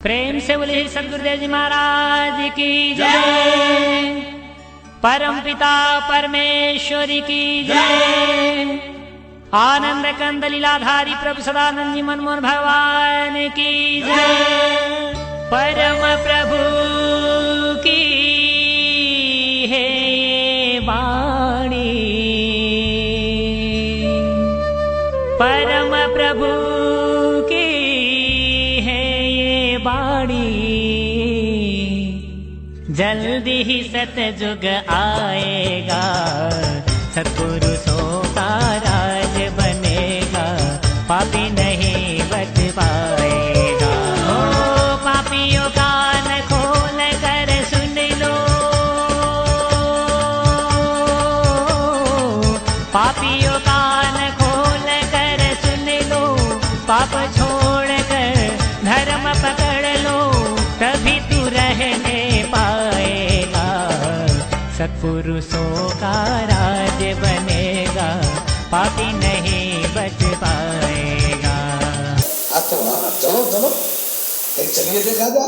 प्रेम से बोले सदगुरुदेव जी महाराज की जय। परम पिता परमेश्वरी की जय। आनंद कंद लीलाधारी प्रभु सदानंद जी मनमोहन भगवान की जय। परम प्रभु की है ये वाणी, परम प्रभु की है ये वाणी। जल्दी ही सतयुग आएगा, सत्पुरुषों का राज बनेगा, पापी नहीं बच पाएगा। ओ पापियों का कान खोल कर सुन लो, पापियों का कान खोल कर सुन लो, पाप छोड़ कर धर्म पकड़ लो, तभी तू रहने पाएगा, सत्पुरुषों का राज बनेगा, पापी नहीं बच पाएगा। चलो चलो एक चलिए देखा जा।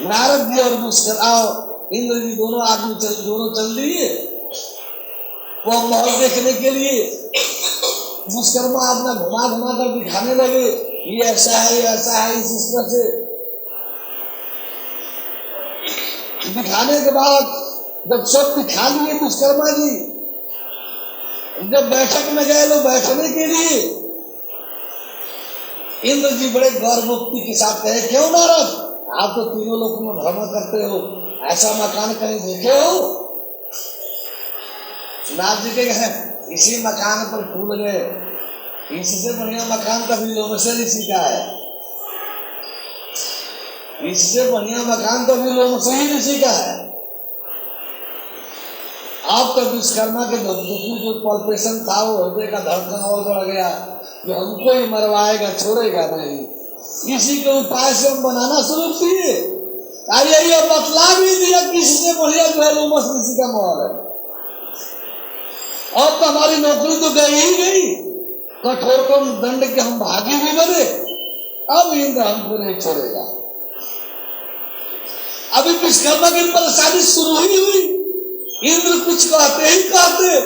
नारद जी और मुस्कर आओ, इंद्र जी दोनों चल दिए वो महल देखने के लिए। मुस्करमा अपना घुमा घुमा कर दिखाने लगे, ये ऐसा है, ये ऐसा है, इस तरह से दिखाने के बाद जब सब दिखा लिए विश्वकर्मा जी, जब बैठक में गए लोग बैठने के लिए, इंद्र जी बड़े गौरवोक्ति के साथ कहे, क्यों नारद, आप तो तीनों लोगों में भ्रमण करते हो, ऐसा मकान कहीं देखे हो? नारद जी के कहे, इसी मकान पर फूल गए, इससे बढ़िया मकान कभी लोमसे ऋषि का है, इससे बढ़िया मकान तो भी लोमसे ही ऋषि का है। आप तो विश्वकर्मा के जो पल्पेशन था वो हृदय का धड़कन और बढ़ गया, जो हमको ही मरवाएगा, छोड़ेगा नहीं। इसी के उपाय से हम बनाना शुरू किए। आइए बतला भी दिया किससे बढ़िया जो है लोमस ऋषि का महल है। अब तो हमारी नौकरी तो गई ही गई, कठोर कम दंड के हम भागी भी बने, अब इंद्र हमको नहीं छोड़ेगा। अभी विश्वकर्मा की परेशानी शुरू ही हुई, इंद्र कुछ कहते ही कहते,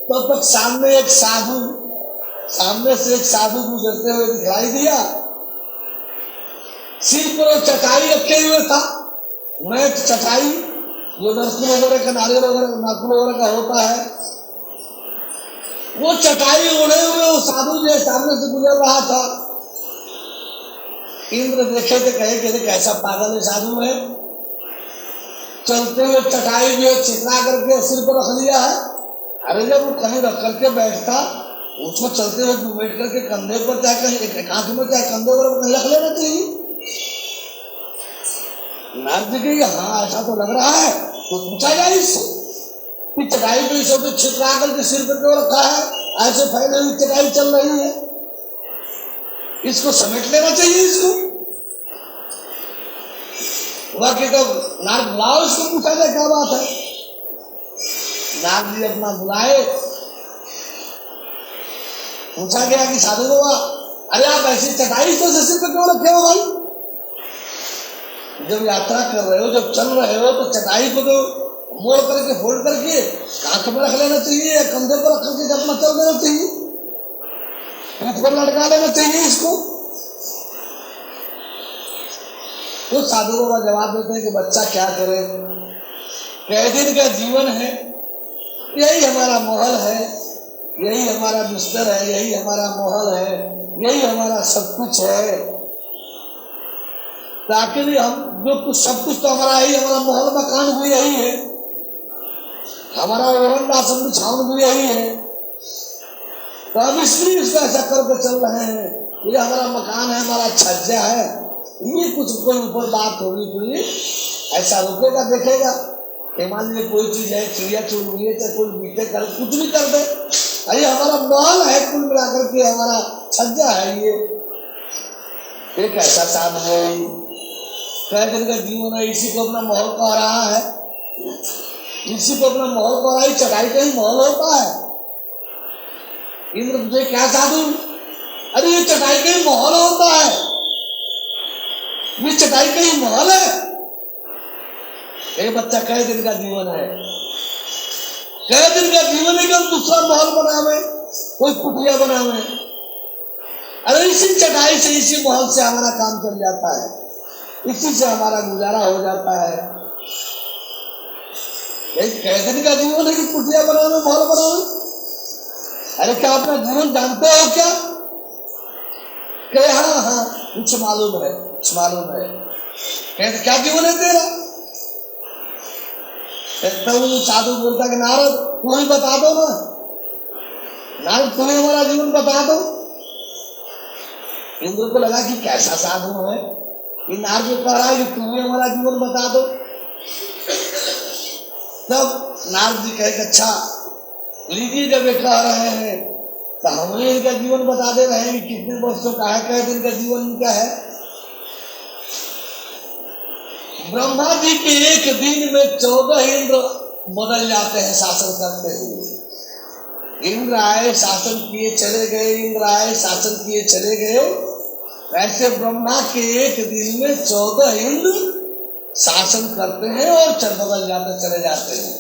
तब तक सामने से एक साधु गुजरते हुए दिखाई दिया। सिर पर चटाई रखे हुए था, मैट चटाई जो नरकुल वगैरह का नारियल वगैरह नाकुल वगैरह का होता है, वो चटाई ओढ़े हुए वो साधु जो सामने से गुजर रहा था। इंद्र देखे थे, कहे कैसा पागल है साधु है, चलते हुए चटाई जो चिकना करके सिर पर रख लिया है। अरे जब वो कहीं रख करके बैठता, उसको चलते हुए बैठ करके कंधे पर चाहे कहीं आंख में चाहे कंधे पर कहीं रख लेना चाहिए। नारद जी के हाँ ऐसा तो लग रहा है, तो पूछा जाए इससे चटाई तो इस वक्त छिपा करके सिर पर क्यों रखा है, ऐसे फैले हुई चटाई चल रही है, इसको समेट लेना चाहिए इसको। बाकी तो नारद बुलाओ इसको, पूछा जाए क्या बात है। नारद जी अपना बुलाए, पूछा गया कि साधु बाबा, अरे आप ऐसी चटाई तो सिर पे क्यों रखे हो भाई? जब यात्रा कर रहे हो, जब चल रहे हो, तो चटाई को तो मोड़ करके फोल्ड करके आंख में रख लेना चाहिए, या कंधे पर रख करके अपना चल देना चाहिए, पीठ पर लटका लेना चाहिए इसको। तो साधु बाबा जवाब देते हैं कि बच्चा क्या करे, कई दिन का जीवन है, यही हमारा महल है, यही हमारा बिस्तर है, यही हमारा महल है, यही हमारा सब कुछ है। ताकि हम जो कुछ सब कुछ तो हमारा ही, हमारा महल मकान भी यही है, हमारा वरण राशन बिछावन भी यही है, तो हम इसलिए इसको ऐसा करके चल रहे हैं। ये हमारा मकान है, हमारा छज्जा है, ये कुछ कोई ऊपर बात होगी तो ये ऐसा रुकेगा देखेगा। मान लीजिए कोई चीज है, चिड़िया चुन रही है, चाहे कोई बीते कर कुछ भी कर दे, अरे हमारा महल है, कुल मिलाकर के हमारा छज्जा है, ये एक ऐसा साधन है। कई दिन का जीवन है, इसी को अपना महल कह रहा है, इसी को अपना महल कह रहा है। चटाई का ही महल होता है। इंद्र तुझे क्या साधु, अरे ये चटाई का ही महल होता है। ये चटाई कहीं महल है? एक बच्चा कई दिन का जीवन है, कई दिन का जीवन है कि हम दूसरा महल बनावे, कोई कुटिया बनावे। अरे इसी चटाई से, इसी महल से हमारा काम चल जाता है, इसी से हमारा गुजारा हो जाता है। एक कई दिन का जीवन है कि कुटिया बनावे, महल बनावे? अरे क्या अपना जीवन जानते हो क्या? कहे हाँ हाँ कुछ मालूम है, कुछ मालूम है। कहे क्या जीवन है तेरा? तो साधु बोलता कि नारद तू ही बता दो ना, नारद तुम्हें हमारा जीवन बता दो। इंद्र को लगा कि कैसा साधु है, कि नारद को कह रहा है कि तुम्हें हमारा जीवन बता दो। तब नारद जी कहे अच्छा लीजिए, जब ये कह रहे हैं तो हमें इनका जीवन बता दे रहे हैं कि कितने वर्षों का है, कई दिन का जीवन इनका है। ब्रह्मा जी के एक दिन में 14 इंद्र बदल जाते हैं शासन करते हुए। इंद्र आए शासन किए चले गए, इंद्र आए शासन किए चले गए। ऐसे ब्रह्मा के एक दिन में 14 इंद्र शासन करते हैं और बदल जाते चले जाते हैं।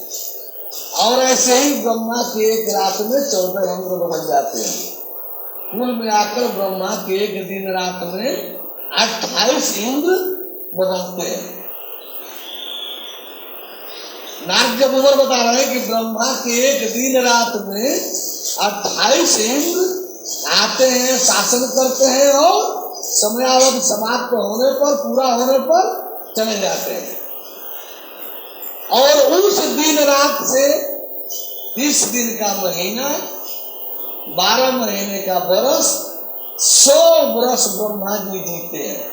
और ऐसे ही ब्रह्मा के एक रात में 14 इंद्र बदल जाते हैं। कुल मिलाकर ब्रह्मा के एक दिन रात में 28 इंद्र बदलते हैं। नारद जब उम्र बता रहे हैं कि ब्रह्मा के एक दिन रात में 28 इंद्र आते हैं, शासन करते हैं और समयावधि समाप्त होने पर, पूरा होने पर चले जाते हैं। और उस दिन रात से 30 दिन का महीना, 12 महीने का बरस, 100 वर्ष ब्रह्मा जी जीते हैं।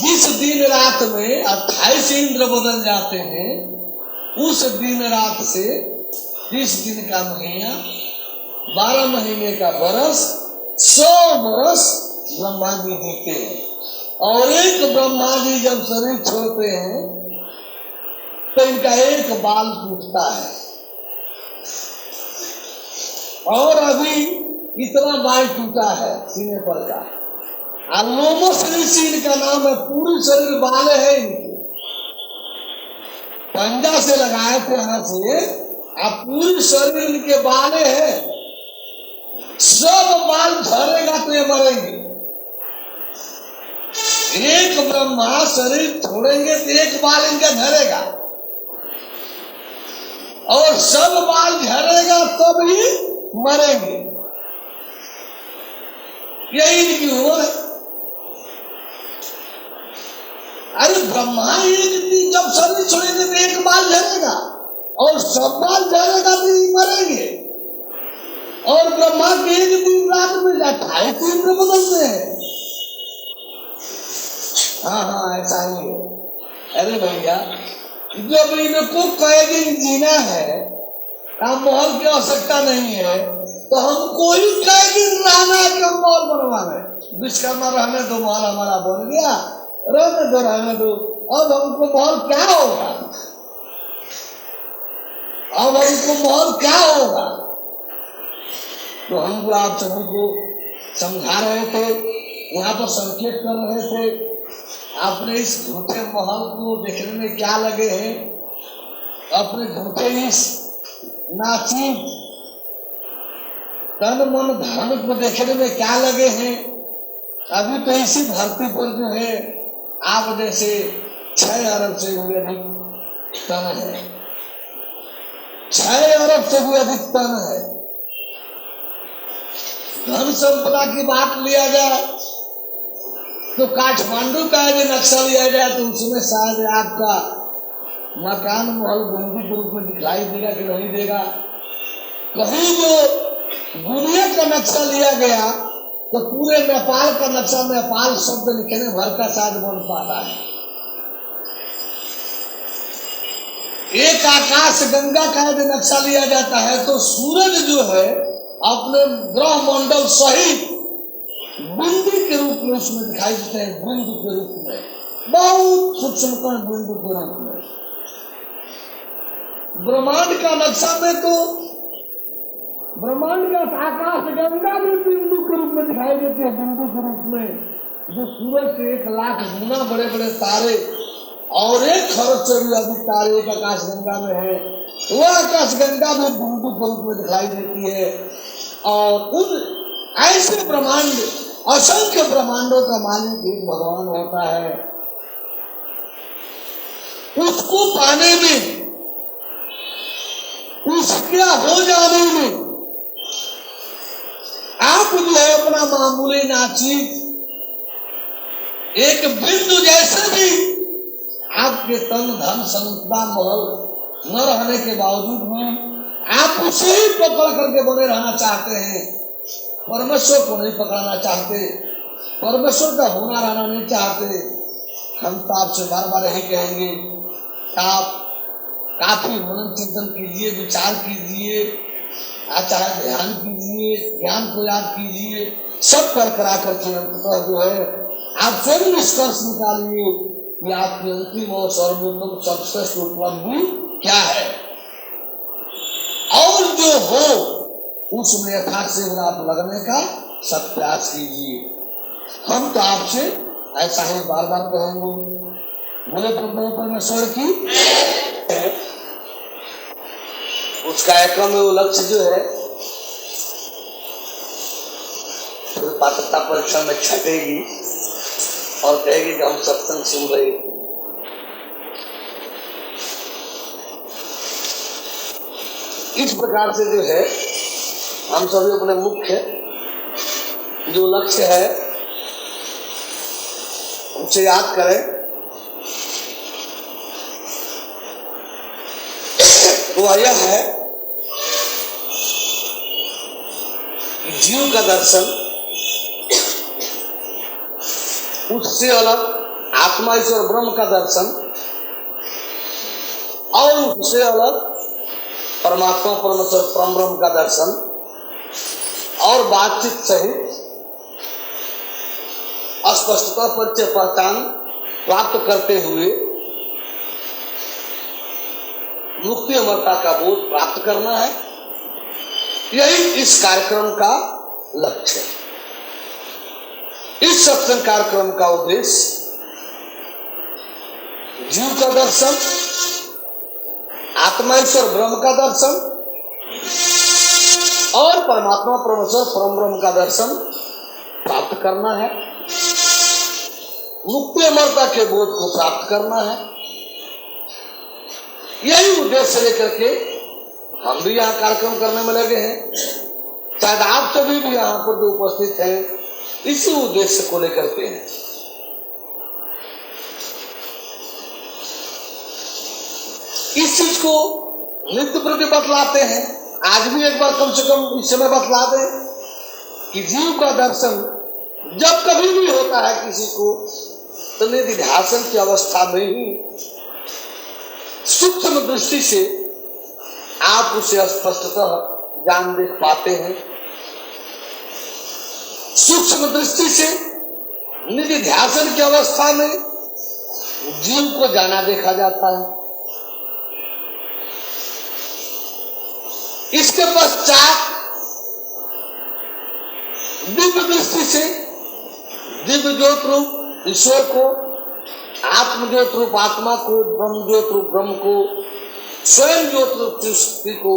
जिस दिन रात में 28 इंद्र बदल जाते हैं, उस दिन रात से 30 दिन का महीना, 12 महीने का बरस, 100 वर्ष ब्रह्मा जी जीते हैं। और एक ब्रह्मा जी जब शरीर छोड़ते हैं तो इनका एक बाल टूटता है। और अभी इतना बाल टूटा है सीने पर का। लोमस ऋषि इनका नाम है, पूरी शरीर बाल है इनके, पंजा से लगाए थे हाथ से, अब पूरी शरीर इनके बाले है। सब बाल झड़ेगा तो ये मरेंगे। एक ब्रह्मा शरीर छोड़ेंगे तो एक बाल इनका झड़ेगा, और सब बाल झड़ेगा तब ही मरेंगे। यही इनकी उम्र है। अरे ब्रह्मा एक दिन जब शरीर छोड़ेंगे तो एक बाल झड़ेगा, और सब बाल झड़ेगा तो ही मरेंगे। और ब्रह्मा के एक दिन रात में 28 इंद्र बदलते हैं। हाँ हाँ ऐसा ही है। अरे भैया जब इनको कई दिन जीना है, हम महल की आवश्यकता नहीं है, तो हमको ही कई दिन रहना है कि हम महल बनवा रहे। विश्वकर्मा रहने दो, महल हमारा बन गया, रहने दो रहने दो। अब हमको महल क्या होगा? अब हमको महल क्या होगा? तो हमको आप सभी को समझा रहे थे, यहाँ पर संकेत कर रहे थे। आपने इस झूठे महल को देखने में क्या लगे हैं? अपने झूठे इस नाचीज तन मन धन को देखने में क्या लगे हैं? अभी तो इसी धरती पर जो है आप जैसे 6 अरब से भी अधिक तन है, 6 अरब से भी अधिक तन है। धन संपदा की बात लिया जाए तो काठमांडू का यदि नक्शा लिया जाए तो उसमें शायद आपका मकान महल बंदी के रूप में दिखाई देगा कि नहीं देगा। कहीं जो दुनिया का नक्शा लिया गया तो पूरे नेपाल का नक्शा, नेपाल शब्द लिखने भर का शायद बन पाता है। एक आकाश गंगा का यदि नक्शा लिया जाता है तो सूरज जो है अपने ग्रह मंडल सहित बिंदु के रूप में उसमें दिखाई देते हैं, बिंदु के रूप में, बहुत सूक्ष्म कण बिंदु के रूप में। ब्रह्मांड का नक्शा में तो ब्रह्मांड के आकाश गंगा में बिंदु के रूप में दिखाई देते हैं, बिंदु के रूप में, जो सूरज से 1,00,000 गुना बड़े बड़े तारे और 1 खरब से भी अधिक तारे एक आकाश गंगा में है, वह आकाश गंगा में बिंदु के रूप में दिखाई देती है। और उन ऐसे ब्रह्मांड, असंख्य ब्रह्मांडों का मालिक एक भगवान होता है। उसको पाने में, उसके हो जाने में आप जो है अपना मामूली नाचीज एक बिंदु जैसे भी आपके तन धन संपदा महल न रहने के बावजूद में आप उसे ही पकड़ करके बने रहना चाहते हैं, परमेश्वर को नहीं पकड़ना चाहते, परमेश्वर का होना रहना नहीं चाहते। हम तो आपसे बार बार यही कहेंगे, आप काफी मनन चिंतन कीजिए, विचार कीजिए, आचार ध्यान कीजिए, ज्ञान को याद कीजिए, सब कर करा करके अंततः जो है आप स्वयं निष्कर्ष निकालिए कि आपकी अंतिम और सर्वोत्तम सर्वश्रेष्ठ उपलब्धि क्या है, और जो हो उसमें यथार्थ से आप लगने का सब प्रयास कीजिए। हम तो आपसे ऐसा ही बार बार कहेंगे, बोले प्रभु परमेश्वर की। उसका एकम वो लक्ष्य जो है पात्रता परीक्षा में छटेगी और कहेगी कि हम सत्संग सुन रहे। इस प्रकार से जो है हम सभी अपने मुख्य जो लक्ष्य है उसे याद करें। वह यह है जीव का दर्शन, उससे अलग आत्मा ईश्वर ब्रह्म का दर्शन, और उससे अलग परमात्मा परमेश्वर परम ब्रह्म का दर्शन, और बातचीत सहित स्पष्टता परिचय पहचान प्राप्त करते हुए मुक्ति अमरता का बोध प्राप्त करना है। यही इस कार्यक्रम का लक्ष्य है। इस सत्संग कार्यक्रम का उद्देश्य जीव का दर्शन, आत्मा ईश्वर ब्रह्म का दर्शन और परमात्मा परमेश्वर परम ब्रह्म का दर्शन प्राप्त करना है। मुक्ति अमरता के बोध को प्राप्त करना है। यही उद्देश्य लेकर के हम भी यहाँ कार्यक्रम करने में लगे हैं। शायद आप सभी भी यहाँ पर जो उपस्थित हैं इसी उद्देश्य को लेकर के हैं। इस चीज को नित्य प्रति बतलाते हैं। आज भी एक बार कम से कम इस समय बतला दें कि जीव का दर्शन जब कभी भी होता है किसी को, तो निधिध्यासन की अवस्था में ही सूक्ष्म दृष्टि से आप उसे स्पष्टतः जान देख पाते हैं। सूक्ष्म दृष्टि से निधिध्यासन की अवस्था में जीव को जाना देखा जाता है। इसके पश्चात दिव्य दृष्टि से दिव्य ज्योत रूप ईश्वर को, आत्मज्योत रूप आत्मा को, ब्रह्म ज्योत रूप ब्रह्म को, स्वयं ज्योत रूप सृष्टि को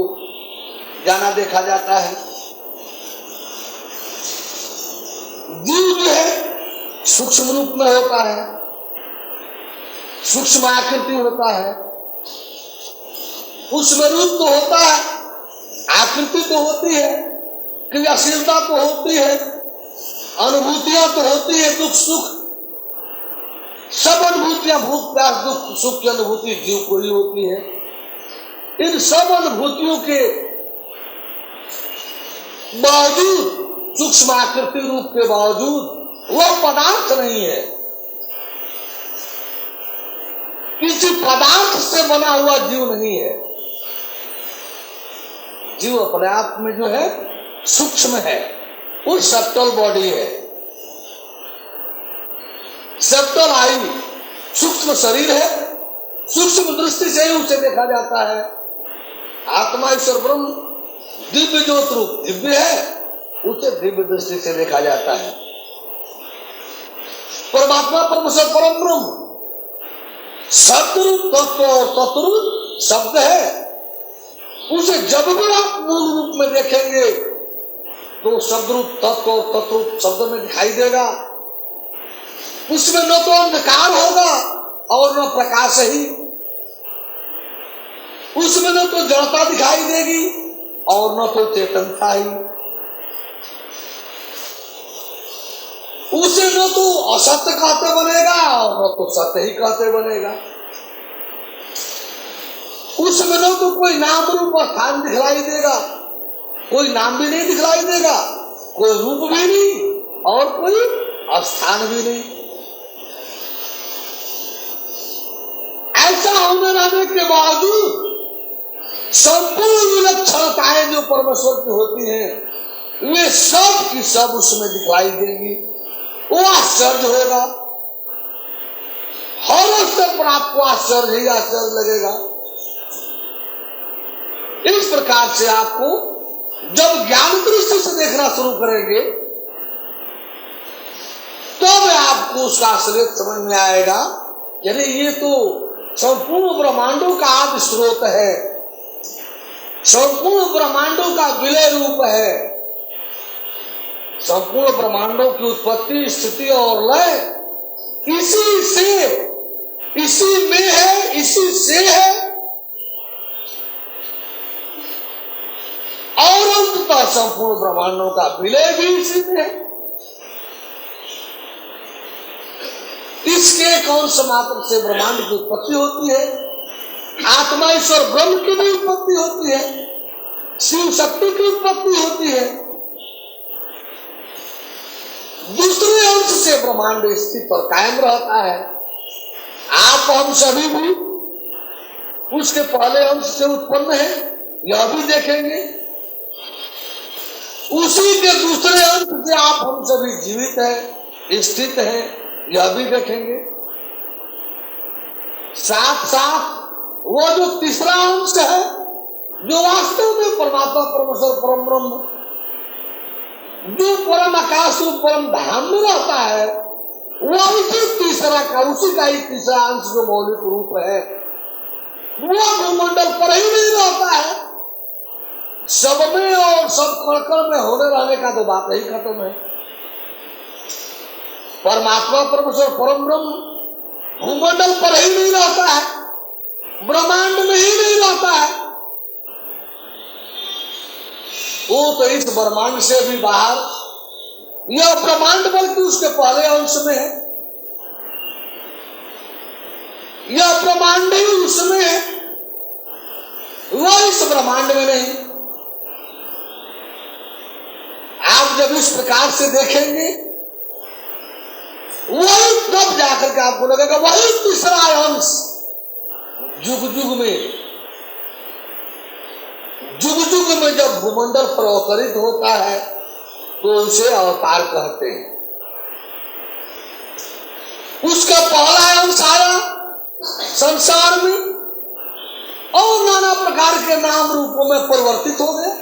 जाना देखा जाता है। जीव जो है सूक्ष्म रूप में होता है, सूक्ष्म आकृति होता है, उसमें रूप तो होता है, आकृति तो होती है, क्रियाशीलता तो होती है, अनुभूतियां तो होती है, दुख सुख सब अनुभूतियां, भूख प्यास दुख सुख की अनुभूति जीव को ही होती है। इन सब अनुभूतियों के बावजूद, सूक्ष्म आकृति रूप के बावजूद वह पदार्थ नहीं है। किसी पदार्थ से बना हुआ जीव नहीं है। जीव अपने आप में जो है सूक्ष्म है, वो सब्टल बॉडी है, सब्टल आई, सूक्ष्म शरीर है। सूक्ष्म दृष्टि से ही उसे देखा जाता है। आत्मा ईश्वर ब्रह्म दिव्य ज्योत रूप दिव्य है, उसे दिव्य दृष्टि से देखा जाता है। परमात्मा परमेश्वर परम ब्रह्म शब्द रूप तत्व और तत्वरूप शब्द है, उसे जब भी आप मूल रूप में देखेंगे तो शब्द रूप तत्व और तत्वरूप शब्द में दिखाई देगा। उसमें न तो अंधकार होगा और न प्रकाश ही, उसमें न तो जड़ता दिखाई देगी और न तो चेतनता ही, उसे न तो असत्य कहते बनेगा और न तो सत्य ही कहते बनेगा। उसमें न तो कोई नाम रूप स्थान दिखलाई देगा, कोई नाम भी नहीं दिखलाई देगा, कोई रूप भी नहीं और कोई स्थान भी नहीं। ऐसा होने रहने के बावजूद संपूर्ण विलक्षणताएं जो परमेश्वर की होती हैं वे सब की सब उसमें दिखलाई देगी। वो आश्चर्य होगा, हर स्तर पर आपको आश्चर्य ही आश्चर्य लगेगा। इस प्रकार से आपको जब ज्ञान दृष्टि से देखना शुरू करेंगे तब आपको उसका असलियत समझ में आएगा। यानी ये तो संपूर्ण ब्रह्मांडों का आदि स्रोत है, संपूर्ण ब्रह्मांडों का विलय रूप है, संपूर्ण ब्रह्मांडों की उत्पत्ति स्थिति और लय इसी से, इसी में है, इसी से है और अंततः संपूर्ण ब्रह्मांडों का विलय भी इसी में है। इसके कौन सा मात्र से ब्रह्मांड की उत्पत्ति होती है, आत्मा ईश्वर ब्रह्म की भी उत्पत्ति होती है, शिव शक्ति की उत्पत्ति होती है। दूसरे अंश से ब्रह्मांड स्थित और कायम रहता है। आप हम सभी भी उसके पहले अंश से उत्पन्न है, यह भी देखेंगे। उसी के दूसरे अंश से आप हम सभी जीवित है, स्थित है, यह भी देखेंगे। साथ साथ वो जो तीसरा अंश है जो वास्तव में परमात्मा परमेश्वर परम ब्रह्म जो परम आकाश रूप परम धाम में रहता है, वो उसी तीसरा का, उसी का ही तीसरा अंश जो मौलिक रूप है, वो भूमंडल पर ही नहीं रहता है। सब में और सब कण में होने रहने का तो बात ही खत्म है। परमात्मा परमेश्वर परम ब्रह्म भूमंडल पर ही नहीं रहता है, ब्रह्मांड में ही नहीं रहता है। वो तो इस ब्रह्मांड से भी बाहर, यह ब्रह्मांड बल्कि उसके पहले अंश में है, यह ब्रह्मांड ही उसमें है, वह इस ब्रह्मांड में नहीं। आप जब इस प्रकार से देखेंगे वही तब जाकर के आपको लगेगा वही तीसरा अंश जुग जुग में जब भूमंडल पर अवतरित होता है तो उसे अवतार कहते हैं। उसका पहला अंश आया संसार में और नाना प्रकार के नाम रूपों में परिवर्तित हो गया।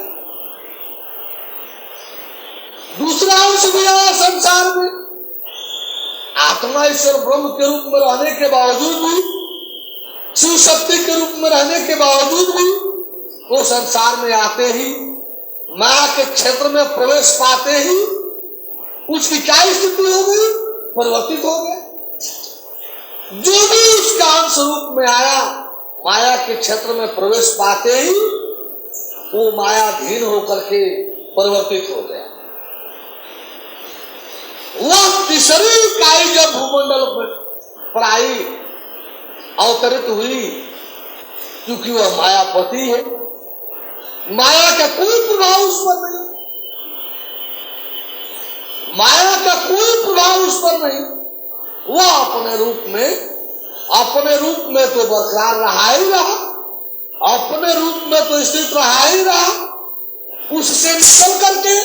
दूसरा अंश भी आया संसार में, आत्मा ईश्वर ब्रह्म के रूप में रहने के बावजूद भी, शिव शक्ति के रूप में रहने के बावजूद भी वो संसार में आते ही, माया के क्षेत्र में प्रवेश पाते ही उसकी क्या स्थिति हो गई, परिवर्तित हो गया। जो भी उसका अंश रूप में आया, माया के क्षेत्र में प्रवेश पाते ही वो मायाधीन होकर के परिवर्तित हो गया। वह तीसरी इकाई जब भूमंडल पर आई, अवतरित हुई, क्योंकि वह मायापति है, माया का कोई प्रभाव उस पर नहीं, माया का कोई प्रभाव उस पर नहीं। वह अपने रूप में तो बरकरार रहा ही रहा, अपने रूप में तो स्थित रहा ही रहा। उससे निकल करके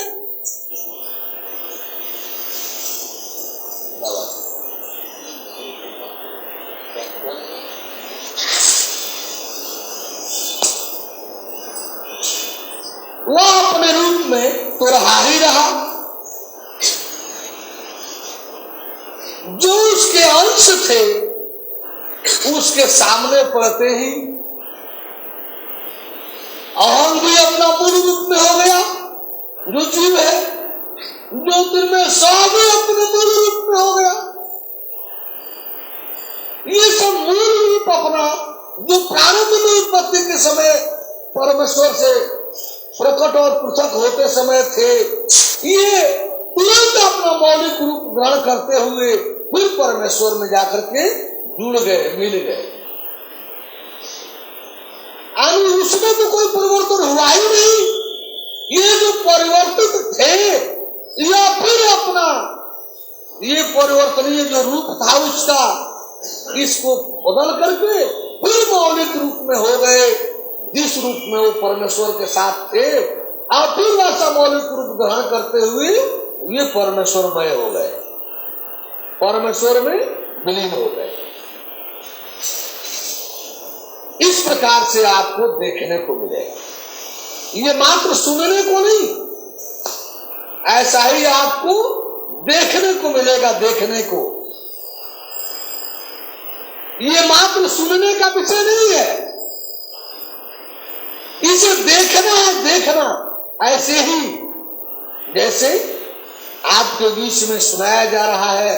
वह तो रहा ही रहा, जो उसके अंश थे उसके सामने पड़ते ही अहम भी अपना मूल रूप में हो गया, जो जीव है, ज्योतिर्मय सब भी अपने मूल रूप में हो गया। ये सब मूल रूप अपना जो प्रारंभ में उत्पत्ति के समय परमेश्वर से प्रकट और पृथक होते समय थे, ये तुरंत अपना मौलिक रूप ग्रहण करते हुए फिर परमेश्वर में जाकर के जुड़ गए, मिल गए। उसमें तो कोई परिवर्तन हुआ ही नहीं। ये जो परिवर्तित थे या फिर अपना ये परिवर्तनीय जो रूप था उसका, इसको बदल करके फिर मौलिक रूप में हो गए, जिस रूप में वो परमेश्वर के साथ थे, और फिर वैसा मौलिक रूप ग्रहण करते हुए ये परमेश्वरमय हो गए, परमेश्वर में विलीन हो गए। इस प्रकार से आपको देखने को मिलेगा, ये मात्र सुनने को नहीं, ऐसा ही आपको देखने को मिलेगा। देखने को ये मात्र सुनने का विषय नहीं है, इसे देखना है। देखना ऐसे ही जैसे आपके बीच में सुनाया जा रहा है,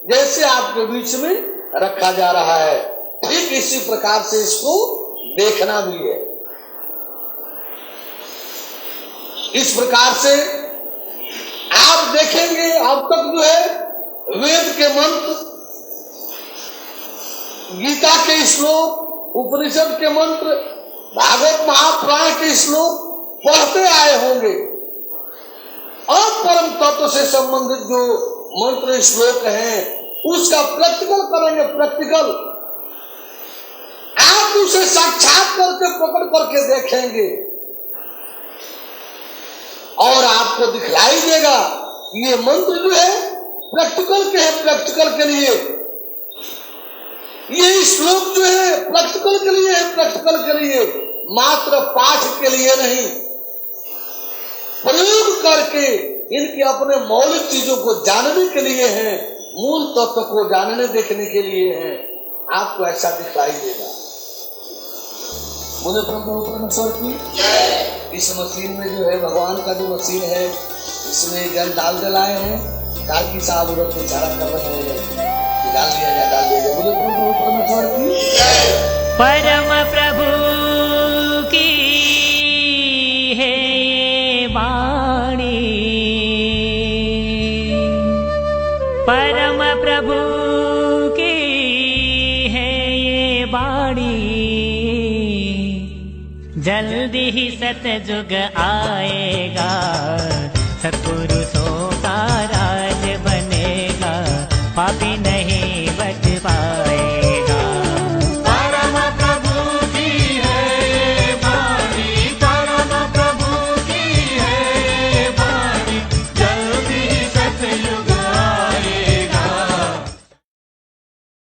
जैसे आपके बीच में रखा जा रहा है, ठीक इसी प्रकार से इसको देखना भी है। इस प्रकार से आप देखेंगे, अब तक जो है वेद के मंत्र, गीता के श्लोक, उपनिषद के मंत्र, भागवत महापुराण के श्लोक पढ़ते आए होंगे। अब परम तत्व से संबंधित जो मंत्र श्लोक हैं उसका प्रैक्टिकल करेंगे। प्रैक्टिकल आप उसे साक्षात करके पकड़ करके देखेंगे और आपको दिखलाई देगा ये मंत्र जो है प्रैक्टिकल के है, प्रैक्टिकल के लिए। ये श्लोक जो है प्रैक्टिकल के लिए है, प्रैक्टिकल के लिए, मात्र पाठ के लिए नहीं, प्रयोग करके इनके अपने मौलिक चीजों को जानने के लिए हैं, मूल तत्व को जानने देखने के लिए हैं। आपको ऐसा दिखाई देगा। बोले प्रभु परमेश्वर की। इस मशीन में जो है भगवान का जो मशीन है इसमें जल डाल दिलाए हैं, ताकि साहब उधर को इशारा कर रहे हैं, डाल दिया जाए, डाल दिया जाए। बोले प्रभु परमेश्वर की। परम प्रभु की है ये वाणी, परम प्रभु की है ये वाणी, जल्दी ही सतयुग आएगा, सतपुरुष